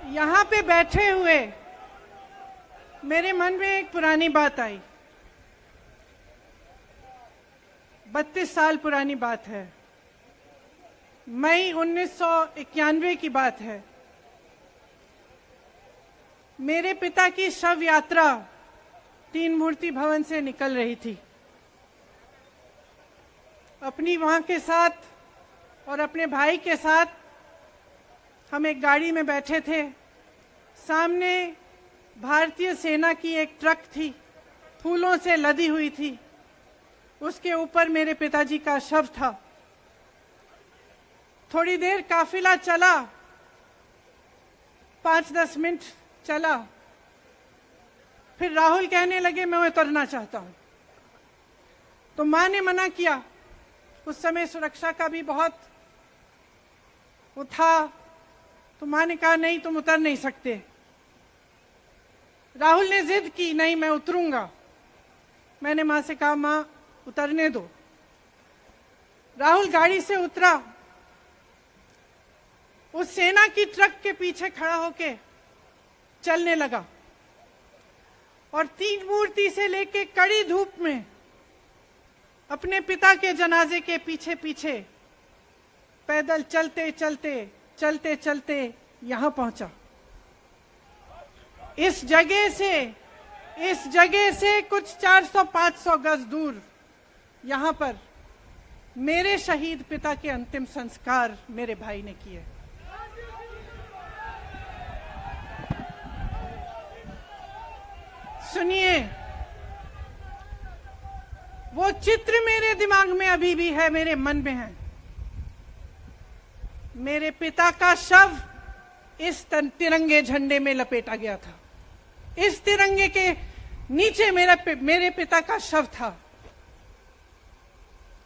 यहाँ पे बैठे हुए मेरे मन में एक पुरानी बात आई। 32 साल पुरानी बात है। मई 1991 की बात है। मेरे पिता की शव यात्रा तीन मूर्ति भवन से निकल रही थी। अपनी मां के साथ और अपने भाई के साथ हम एक गाड़ी में बैठे थे। सामने भारतीय सेना की एक ट्रक थी, फूलों से लदी हुई थी। उसके ऊपर मेरे पिताजी का शव था। थोड़ी देर काफिला चला, 5-10 मिनट चला। फिर राहुल कहने लगे मैं उतरना चाहता हूं। तो मां ने मना किया। उस समय सुरक्षा का भी बहुत वो था। तो मां ने कहा नहीं, तुम उतर नहीं सकते। राहुल ने जिद की, नहीं मैं उतरूंगा। मैंने मां से कहा मां उतरने दो। राहुल गाड़ी से उतरा। उस सेना की ट्रक के पीछे खड़ा होके चलने लगा और तीन मूर्ति से लेके कड़ी धूप में अपने पिता के जनाजे के पीछे पीछे पैदल चलते चलते चलते चलते यहां पहुंचा। इस जगह से कुछ 400-500 गज दूर यहां पर मेरे शहीद पिता के अंतिम संस्कार मेरे भाई ने किए। सुनिए, वो चित्र मेरे दिमाग में अभी भी है, मेरे मन में है। मेरे पिता का शव इस तिरंगे झंडे में लपेटा गया था। इस तिरंगे के नीचे मेरे पिता का शव था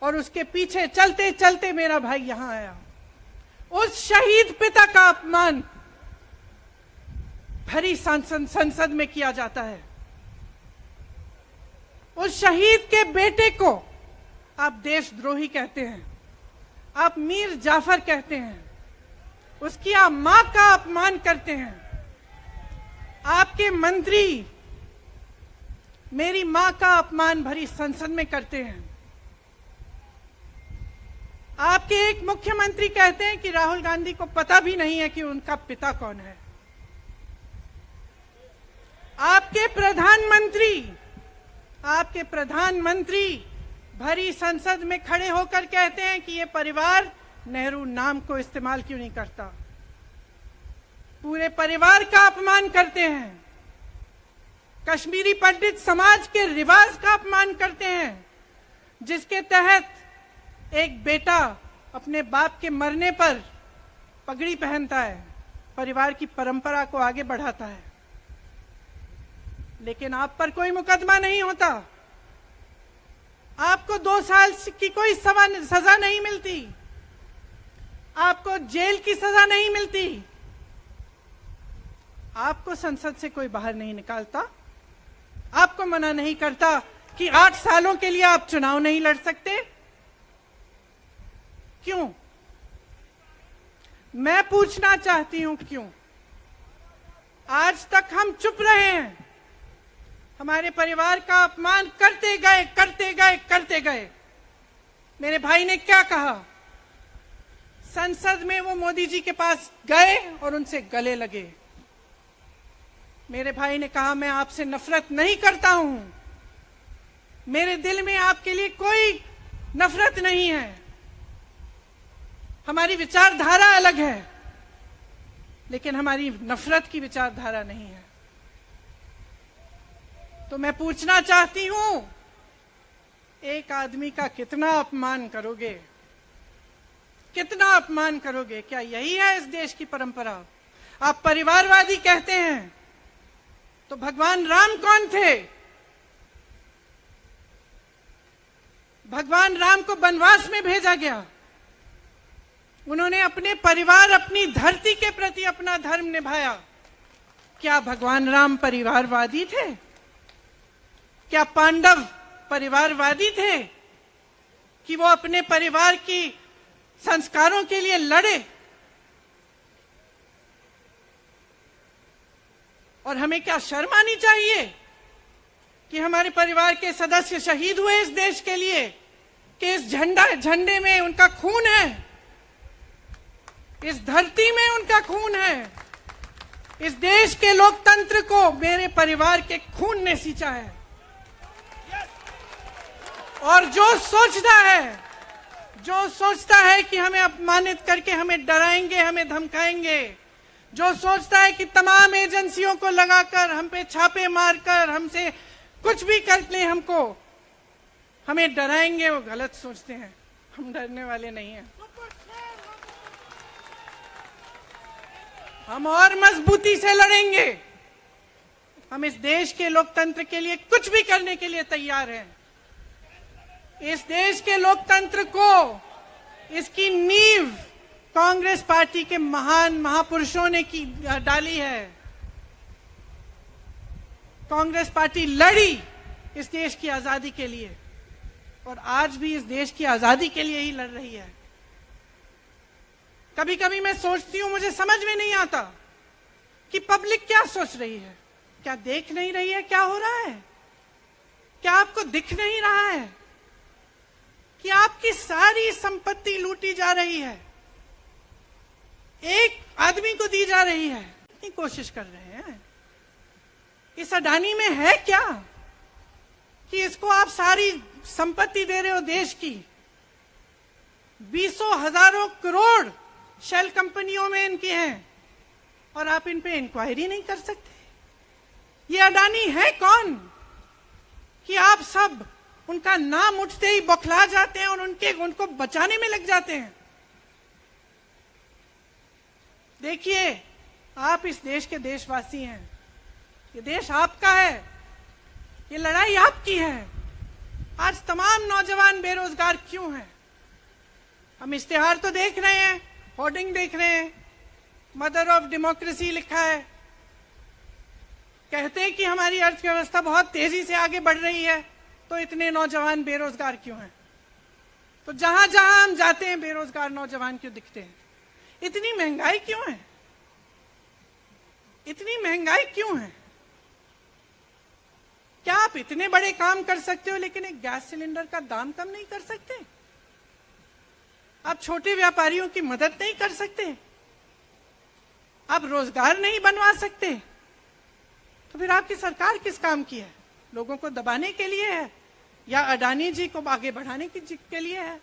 और उसके पीछे चलते चलते मेरा भाई यहां आया। उस शहीद पिता का अपमान भरी संसद में किया जाता है। उस शहीद के बेटे को आप देशद्रोही कहते हैं, आप मीर जाफर कहते हैं, उसकी आप मां का अपमान करते हैं। आपके मंत्री मेरी मां का अपमान भरी संसद में करते हैं। आपके एक मुख्यमंत्री कहते हैं कि राहुल गांधी को पता भी नहीं है कि उनका पिता कौन है। आपके प्रधानमंत्री भरी संसद में खड़े होकर कहते हैं कि ये परिवार नेहरू नाम को इस्तेमाल क्यों नहीं करता। पूरे परिवार का अपमान करते हैं। कश्मीरी पंडित समाज के रिवाज का अपमान करते हैं, जिसके तहत एक बेटा अपने बाप के मरने पर पगड़ी पहनता है, परिवार की परंपरा को आगे बढ़ाता है। लेकिन आप पर कोई मुकदमा नहीं होता। आपको 2 साल की कोई सजा नहीं मिलती। आपको जेल की सजा नहीं मिलती। आपको संसद से कोई बाहर नहीं निकालता। आपको मना नहीं करता कि 8 सालों के लिए आप चुनाव नहीं लड़ सकते। क्यों? मैं पूछना चाहती हूं क्यों? आज तक हम चुप रहे हैं। हमारे परिवार का अपमान करते गए। मेरे भाई ने क्या कहा? संसद में वो मोदी जी के पास गए और उनसे गले लगे। मेरे भाई ने कहा मैं आपसे नफरत नहीं करता हूं, मेरे दिल में आपके लिए कोई नफरत नहीं है, हमारी विचारधारा अलग है, लेकिन हमारी नफरत की विचारधारा नहीं है। तो मैं पूछना चाहती हूं, एक आदमी का कितना अपमान करोगे? कितना अपमान करोगे? क्या यही है इस देश की परंपरा? आप परिवारवादी कहते हैं, तो भगवान राम कौन थे? भगवान राम को वनवास में भेजा गया। उन्होंने अपने परिवार, अपनी धरती के प्रति अपना धर्म निभाया। क्या भगवान राम परिवारवादी थे? क्या पांडव परिवारवादी थे कि वो अपने परिवार की संस्कारों के लिए लड़े? और हमें क्या शर्म आनी चाहिए कि हमारे परिवार के सदस्य शहीद हुए इस देश के लिए, कि इस झंडे में उनका खून है, इस धरती में उनका खून है, इस देश के लोकतंत्र को मेरे परिवार के खून ने सींचा है। और जो सोचता है कि हमें अपमानित करके हमें डराएंगे, हमें धमकाएंगे, जो सोचता है कि तमाम एजेंसियों को लगाकर हम पे छापे मारकर हमसे कुछ भी कर ले, हमको हमें डराएंगे, वो गलत सोचते हैं। हम डरने वाले नहीं हैं। हम और मजबूती से लड़ेंगे। हम इस देश के लोकतंत्र के लिए कुछ भी करने के लिए तैयार हैं। इस देश के लोकतंत्र को, इसकी नींव कांग्रेस पार्टी के महान महापुरुषों ने डाली है। कांग्रेस पार्टी लड़ी इस देश की आजादी के लिए और आज भी इस देश की आजादी के लिए ही लड़ रही है। कभी कभी मैं सोचती हूं, मुझे समझ में नहीं आता कि पब्लिक क्या सोच रही है। क्या देख नहीं रही है क्या हो रहा है? क्या आपको दिख नहीं रहा है कि आपकी सारी संपत्ति लूटी जा रही है, एक आदमी को दी जा रही है? कितनी कोशिश कर रहे हैं। इस अडानी में है क्या कि इसको आप सारी संपत्ति दे रहे हो देश की? 20 हजारों करोड़ शेल कंपनियों में इनकी हैं और आप इन पे इंक्वायरी नहीं कर सकते। ये अडानी है कौन कि आप सब उनका नाम उठते ही बौखला जाते हैं और उनको बचाने में लग जाते हैं? देखिए, आप इस देश के देशवासी हैं। ये देश आपका है, ये लड़ाई आपकी है। आज तमाम नौजवान बेरोजगार क्यों हैं? हम इश्तिहार तो देख रहे हैं, होर्डिंग देख रहे हैं, मदर ऑफ डेमोक्रेसी लिखा है। कहते हैं कि हमारी अर्थव्यवस्था बहुत तेजी से आगे बढ़ रही है, तो इतने नौजवान बेरोजगार क्यों हैं? तो जहां जहां हम जाते हैं बेरोजगार नौजवान क्यों दिखते हैं? इतनी महंगाई क्यों है? इतनी महंगाई क्यों है? क्या आप इतने बड़े काम कर सकते हो लेकिन एक गैस सिलेंडर का दाम कम नहीं कर सकते? आप छोटे व्यापारियों की मदद नहीं कर सकते? आप रोजगार नहीं बनवा सकते? तो फिर आपकी सरकार किस काम की है? लोगों को दबाने के लिए है या अडानी जी को आगे बढ़ाने के लिए है?